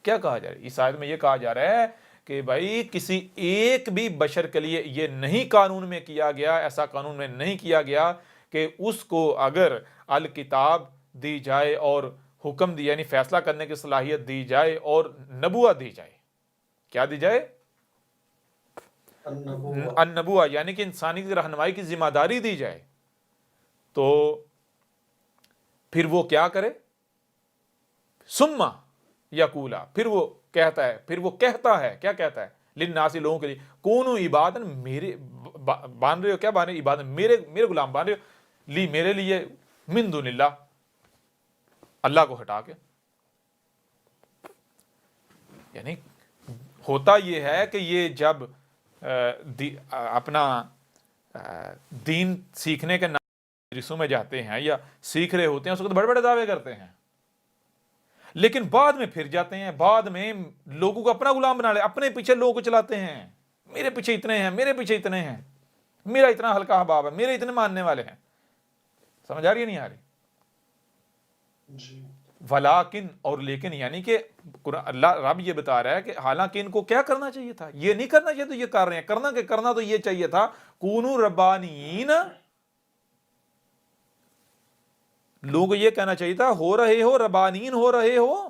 کیا کہا جا رہا ہے اس آیت میں؟ یہ کہا جا رہا ہے کہ بھائی کسی ایک بھی بشر کے لیے یہ نہیں قانون میں کیا گیا، ایسا قانون میں نہیں کیا گیا کہ اس کو اگر الکتاب دی جائے اور حکم دی، یعنی فیصلہ کرنے کی صلاحیت دی جائے، اور نبوت دی جائے. کیا دی جائے؟ النبوہ، یعنی کہ انسانی کی رہنمائی کی ذمہ داری دی جائے. تو پھر وہ کیا کرے؟ سما یقولا، پھر وہ کہتا ہے کیا کہتا ہے؟ للناس، لوگوں کے لیے، کونو عبادن، میرے باندھ رہے ہو، کیا باندھ رہے ہو؟ عبادت، میرے غلام باندھ رہے ہو، لی، میرے لیے، من دون اللہ، اللہ کو ہٹا کے. یعنی ہوتا یہ ہے کہ یہ جب اپنا دین سیکھنے کے نام رسوں میں جاتے ہیں یا سیکھ رہے ہوتے ہیں، اس وقت بڑے بڑے دعوے کرتے ہیں، لیکن بعد میں پھر جاتے ہیں، بعد میں لوگوں کو اپنا غلام بنا لے، اپنے پیچھے لوگوں کو چلاتے ہیں، میرے پیچھے اتنے ہیں، میرے پیچھے اتنے ہیں، میرا اتنا ہلکا احباب ہے، میرے اتنے ماننے والے ہیں. سمجھ آ رہی ہے نہیں آ رہی؟ جی ولیکن، اور لیکن، یعنی کہ اللہ رب یہ بتا رہا ہے کہ حالانکہ ان کو کیا کرنا چاہیے تھا، یہ نہیں کرنا چاہیے تو یہ کر رہے ہیں، کرنا تو یہ چاہیے تھا، کونو ربانین، لوگوں کو یہ کہنا چاہیے تھا، ہو رہے ہو ربانین، ہو رہے ہو،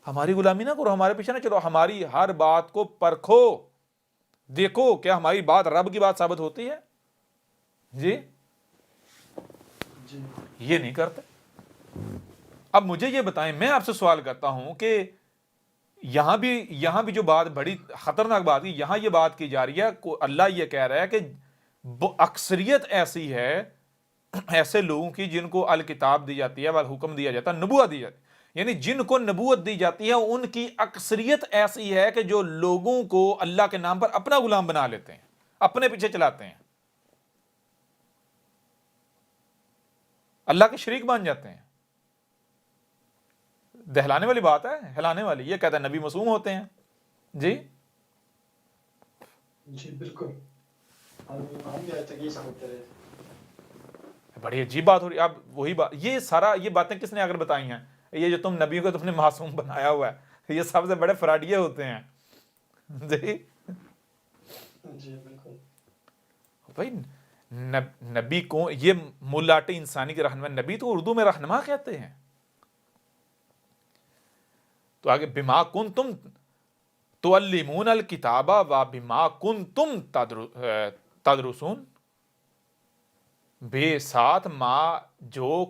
ہماری غلامی نہ کرو، ہمارے پیچھے نہ چلو، ہماری ہر بات کو پرکھو، دیکھو کیا ہماری بات رب کی بات ثابت ہوتی ہے. جی جی یہ نہیں کرتے. اب مجھے یہ بتائیں، میں آپ سے سوال کرتا ہوں کہ یہاں بھی جو بات بڑی خطرناک بات ہے، یہاں یہ بات کی جا رہی ہے، اللہ یہ کہہ رہا ہے کہ اکثریت ایسی ہے ایسے لوگوں کی جن کو الکتاب دی جاتی ہے، حکم دیا جاتا ہے، نبوت دی جاتی ہے، یعنی جن کو نبوت دی جاتی ہے ان کی اکثریت ایسی ہے کہ جو لوگوں کو اللہ کے نام پر اپنا غلام بنا لیتے ہیں، اپنے پیچھے چلاتے ہیں، اللہ کے شریک بن جاتے ہیں. دہلانے والی بات ہے، ہلانے والی. یہ کہتا ہے نبی معصوم ہوتے ہیں. جی جی بالکل، ہم بھی آج تک یہ سمجھتے رہے. بڑی عجیب بات ہو رہی ہے. اب وہی بات، یہ باتیں کس نے اگر بتائی ہیں؟ یہ جو تم نبیوں کو تم نے معصوم بنایا ہوا ہے، یہ سب سے بڑے فراڈیے ہوتے ہیں. جی جی بالکل. بھائی نبی کو، یہ ملاٹ انسانی کے رہنما، نبی تو اردو میں رہنما کہتے ہیں. تو آگے بما کنتم تعلمون الکتاب و بما کنتم تدرسون، بے ساتھ ما جو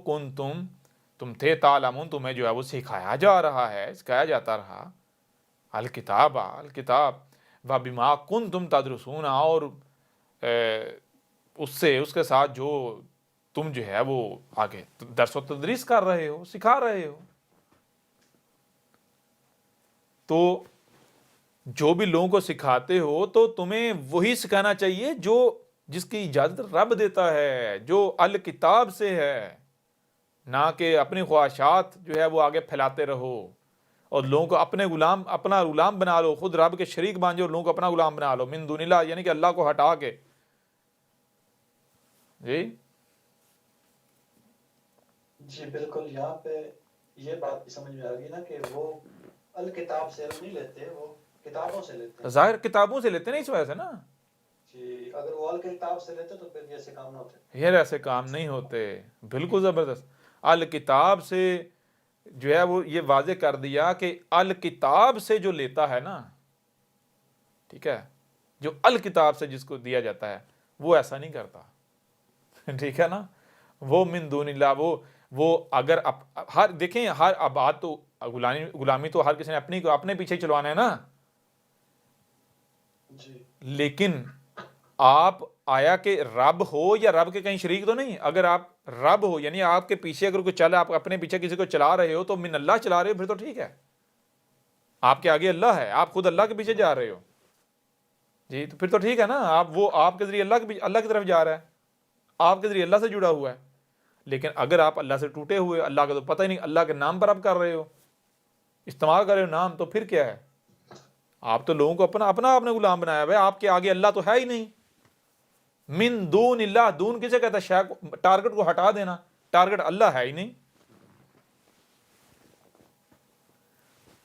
تم تھے، تعلمون تمہیں جو ہے وہ سکھایا جا رہا ہے، سکھایا جاتا رہا، الکتاب و بما کنتم تدرسون، اور اس کے ساتھ جو تم جو ہے وہ آگے درس و تدریس کر رہے ہو، سکھا رہے ہو. تو جو بھی لوگوں کو سکھاتے ہو تو تمہیں وہی سکھانا چاہیے جس کی اجازت رب دیتا ہے، جو الکتاب سے ہے، نہ کہ اپنی خواہشات جو ہے وہ آگے پھیلاتے رہو اور لوگوں کو اپنا غلام بنا لو، خود رب کے شریک بن جاؤ اور لوگوں کو اپنا غلام بنا لو، من دون اللہ، یعنی کہ اللہ کو ہٹا کے. جی بالکل، یہاں پہ یہ بات بھی سمجھ میں آ گئی نا کہ وہ الکتاب سے علم نہیں لیتے، وہ کتابوں سے لیتے ہیں. ظاہر کتابوں سے لیتے ہیں، اس وجہ سے نا. جی اگر وہ الکتاب سے لیتے تو پھر ایسے کام نہ ہوتے. یہ ایسے کام نہیں ہوتے. بالکل زبردست. الکتاب سے جو ہے وہ یہ واضح کر دیا کہ الکتاب سے جو لیتا ہے نا، ٹھیک ہے، جو الکتاب سے جس کو دیا جاتا ہے وہ ایسا نہیں کرتا. ٹھیک ہے نا. وہ من دون اللہ، وہ اگر دیکھیں، ہر بات تو غلامی تو ہر کسی نے اپنے پیچھے چلوانا ہے نا. جی لیکن آپ آیا کہ رب ہو یا رب کے کہیں شریک تو نہیں. اگر آپ رب ہو، یعنی آپ کے پیچھے اگر کوئی چلا، آپ اپنے پیچھے کسی کو چلا رہے ہو تو من اللہ چلا رہے ہو، پھر تو ٹھیک ہے. آپ کے آگے اللہ ہے، آپ خود اللہ کے پیچھے جا رہے ہو، جی تو پھر تو ٹھیک ہے نا. آپ کے ذریعے اللہ کی طرف جا رہا ہے، آپ کے ذریعے اللہ سے جڑا ہوا ہے. لیکن اگر آپ اللہ سے ٹوٹے ہوئے، اللہ کا تو پتہ ہی نہیں، اللہ کے نام پر آپ کر رہے ہو، استعمال کر رہے ہو نام، تو پھر کیا ہے؟ آپ تو لوگوں کو اپنا آپ نے غلام بنایا ہوا ہے، آپ کے آگے اللہ تو ہے ہی نہیں. من دون اللہ، دون کسے کہتا ہے؟ شے کو، ٹارگٹ کو ہٹا دینا. ٹارگٹ اللہ ہے ہی نہیں.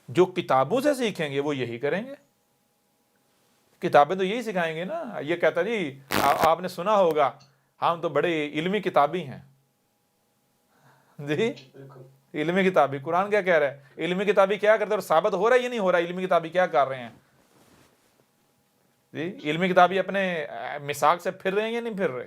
جو کتابوں سے سیکھیں گے وہ یہی کریں گے. کتابیں تو یہی سکھائیں گے نا. یہ کہتا جی آپ نے سنا ہوگا ہم تو بڑے علمی کتابی ہیں. جی علمی کتابی، قرآن کیا کہہ رہا ہے؟ علمی کتابی کیا کرتے ہیں اور ثابت ہو رہا ہے یا نہیں ہو رہا ہے؟ علمی کتابی کیا کر رہے ہیں؟ جی علمی کتابی اپنے مساق سے پھر رہے ہیں یا نہیں پھر رہے؟